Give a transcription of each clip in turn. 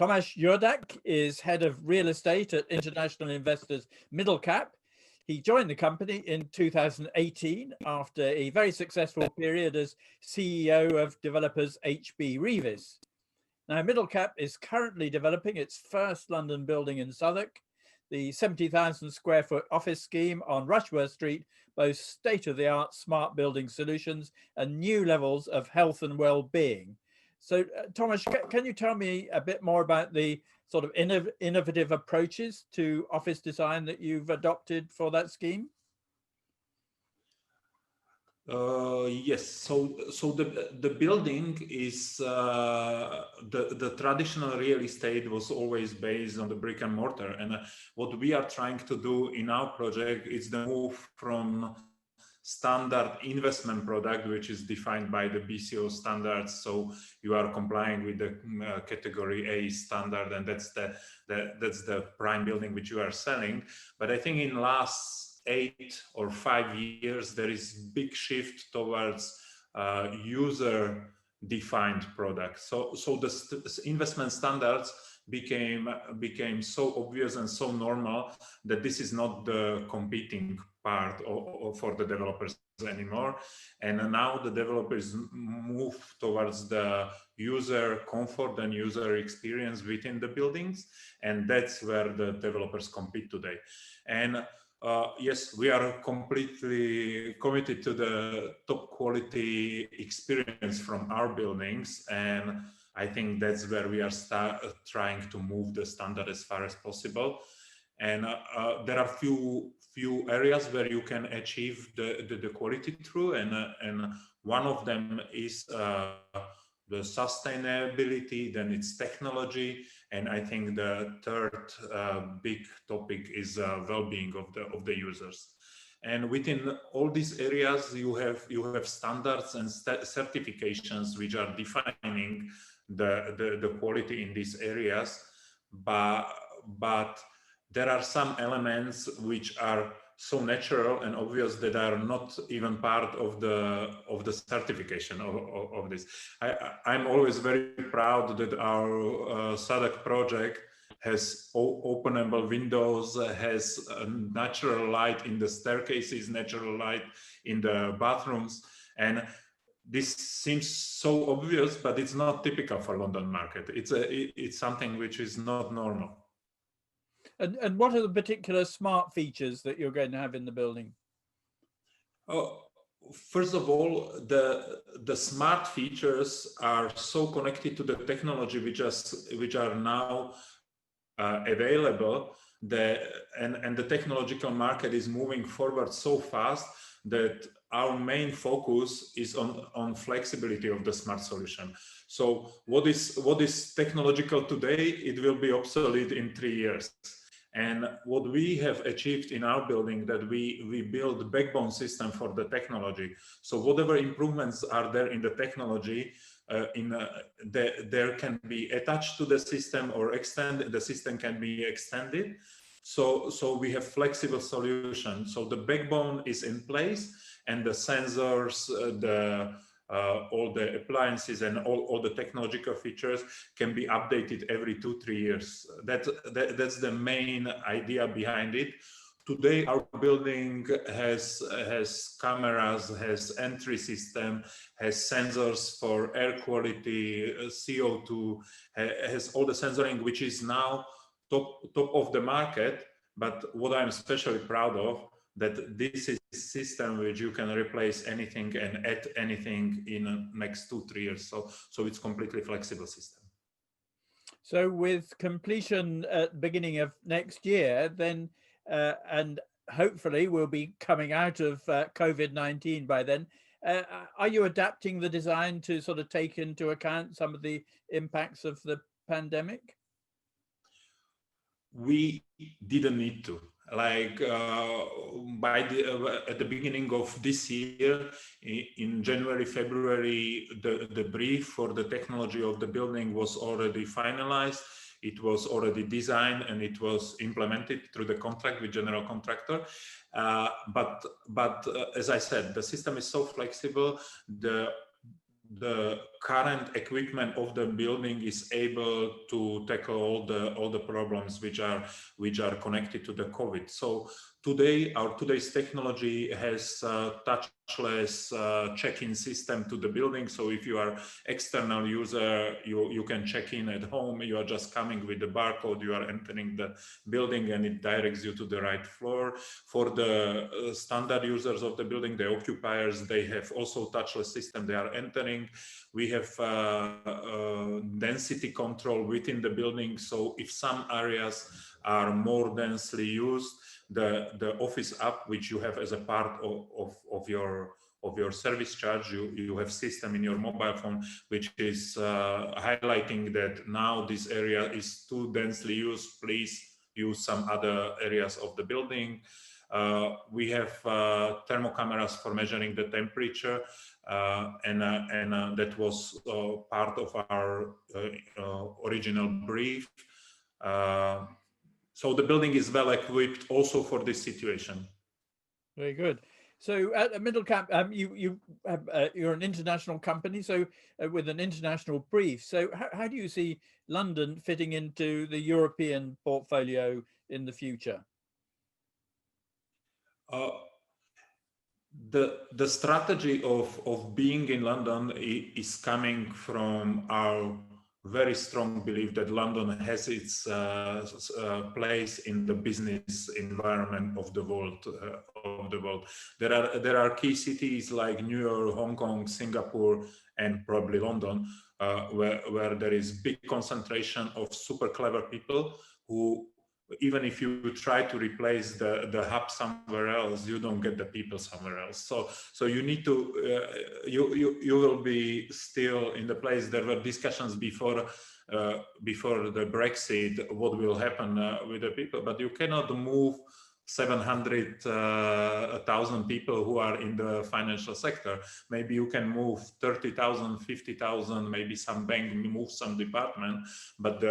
Tomáš Jurdák is head of real estate at international investors Middlecap. He joined the company in 2018 after a very successful period as CEO of developers HB Reavis. Now, Middlecap is currently developing its first London building in Southwark. The 70,000 square foot office scheme on Rushworth Street boasts state-of-the-art smart building solutions and new levels of health and well-being. So, Tomáš, can you tell me a bit more about the sort of innovative approaches to office design that you've adopted for that scheme? Yes. So the building is the traditional real estate was always based on the brick and mortar, and what we are trying to do in our project is the move from standard investment product, which is defined by the BCO standards. So you are complying with the category A standard, and that's the prime building which you are selling. But I think in last 8 or 5 years, there is big shift towards user-defined products. So the investment standards became so obvious and so normal that this is not the competing part for the developers anymore. And now the developers move towards the user comfort and user experience within the buildings, and that's where the developers compete today. And yes, we are completely committed to the top quality experience from our buildings, and I think that's where we are trying to move the standard as far as possible. And there are few areas where you can achieve the quality through, and one of them is the sustainability, then it's technology, and I think the third big topic is well-being of the users. And within all these areas, you have standards and certifications which are defining the quality in these areas, but there are some elements which are so natural and obvious that are not even part of the certification of this. I'm always very proud that our Southwark project has openable windows, has natural light in the staircases, natural light in the bathrooms, and this seems so obvious, but it's not typical for London market. It's something which is not normal. And what are the particular smart features that you're going to have in the building? First of all, the smart features are so connected to the technology which are now available, and the technological market is moving forward so fast that our main focus is on flexibility of the smart solution. So what is technological today, it will be obsolete in 3 years. And what we have achieved in our building, that we build a backbone system for the technology. So whatever improvements are there in the technology, there can be attached to the system or the system can be extended. So we have flexible solutions. So the backbone is in place, and the sensors, all the appliances and all the technological features can be updated every 2-3 years. That's the main idea behind it. Today, our building has cameras, has entry system, has sensors for air quality, CO2, has all the sensoring, which is now top of the market. But what I'm especially proud of, that this is a system which you can replace anything and add anything in the next 2-3 years. So it's completely flexible system. So with completion at the beginning of next year, then, and hopefully we'll be coming out of COVID-19 by then, are you adapting the design to sort of take into account some of the impacts of the pandemic? We didn't need to. Like at the beginning of this year, in January, February, the brief for the technology of the building was already finalized. It was already designed and it was implemented through the contract with general contractor. But as I said, the system is so flexible. The current equipment of the building is able to tackle all the problems which are connected to the COVID. So today's technology has touchless check-in system to the building. So if you are external user, you can check in at home. You are just coming with the barcode. You are entering the building, and it directs you to the right floor. For the standard users of the building, the occupiers, they have also touchless system. They are entering. We have density control within the building. So if some areas are more densely used, the office app, which you have as a part of your service charge, you have system in your mobile phone which is highlighting that now this area is too densely used, please use some other areas of the building. We have thermal cameras for measuring the temperature, and that was part of our original brief. So the building is well equipped also for this situation. Very good. So at Middlecap, you're an international company, so with an international brief. So how do you see London fitting into the European portfolio in the future? The strategy of being in London is coming from our very strong belief that London has its place in the business environment of the world. There are key cities like New York, Hong Kong, Singapore, and probably London, where there is big concentration of super clever people who, even if you try to replace the hub somewhere else, you don't get the people somewhere else. So you need to you will be still in the place. There were discussions before the Brexit, what will happen with the people, but you cannot move 700,000 people who are in the financial sector. Maybe you can move 30,000, 50,000, maybe some bank move some department, but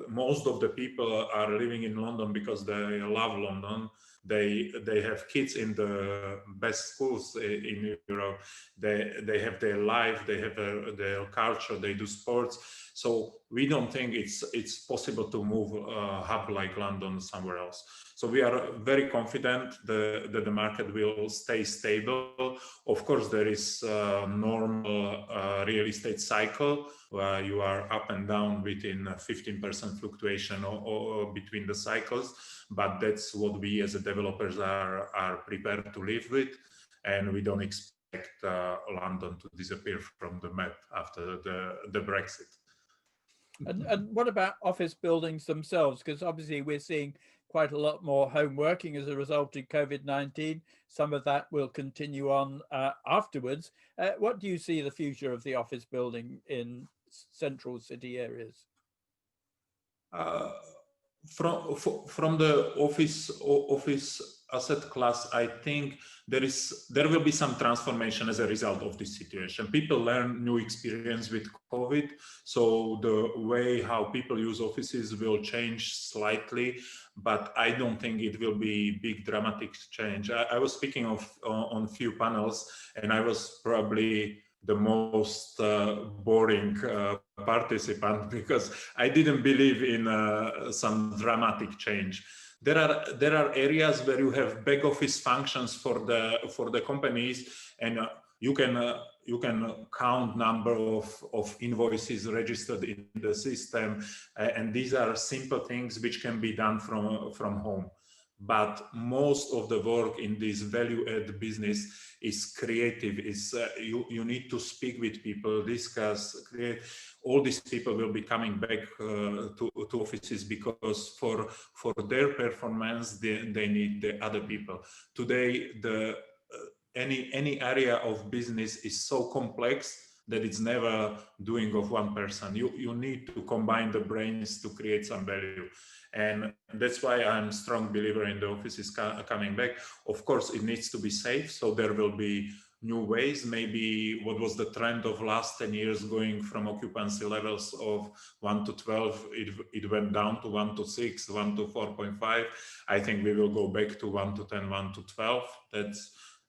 most of the people are living in London because they love London. They have kids in the best schools in Europe. They have their life, they have their culture, they do sports. So we don't think it's possible to move a hub like London somewhere else. So we are very confident that the market will stay stable. Of course, there is a normal real estate cycle where you are up and down within 15% fluctuation or between the cycles, but that's what we as developers are prepared to live with, and we don't expect London to disappear from the map after the Brexit. And what about office buildings themselves? Because obviously we're seeing quite a lot more home working as a result of COVID-19. Some of that will continue on afterwards. What do you see the future of the office building in central city areas? From the office asset class, I think there will be some transformation as a result of this situation. People learn new experience with COVID, so the way how people use offices will change slightly, but I don't think it will be big dramatic change. I was speaking on few panels, and I was probably the most boring participant because I didn't believe in some dramatic change. There are areas where you have back office functions for the companies, and you can count number of invoices registered in the system, and these are simple things which can be done from home. But most of the work in this value-add business is creative. You need to speak with people, discuss, create. All these people will be coming back to offices because for their performance they need the other people. Today, any area of business is so complex that it's never doing of one person. You need to combine the brains to create some value. And that's why I'm a strong believer in the offices coming back. Of course, it needs to be safe, so there will be new ways. Maybe what was the trend of last 10 years going from occupancy levels of 1 to 12, it went down to 1 to 6, 1 to 4.5. I think we will go back to 1 to 10, 1 to 12.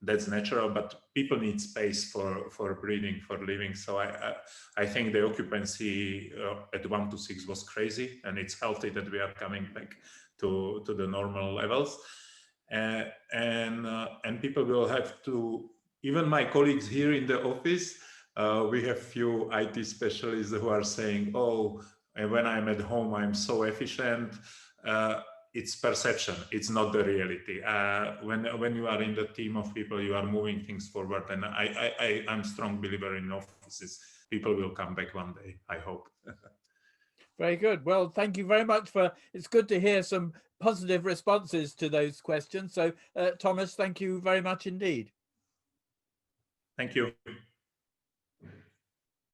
that's natural, but people need space for breathing, for living. So I think the occupancy at 1 to 6 was crazy, and it's healthy that we are coming back to the normal levels. And people will have to, even my colleagues here in the office, we have few IT specialists who are saying, oh, and when I'm at home, I'm so efficient. It's perception, it's not the reality. When you are in the team of people, you are moving things forward. And I'm a strong believer in offices. People will come back one day, I hope. Very good. Well, thank you very much it's good to hear some positive responses to those questions. So, Tomáš, thank you very much indeed. Thank you.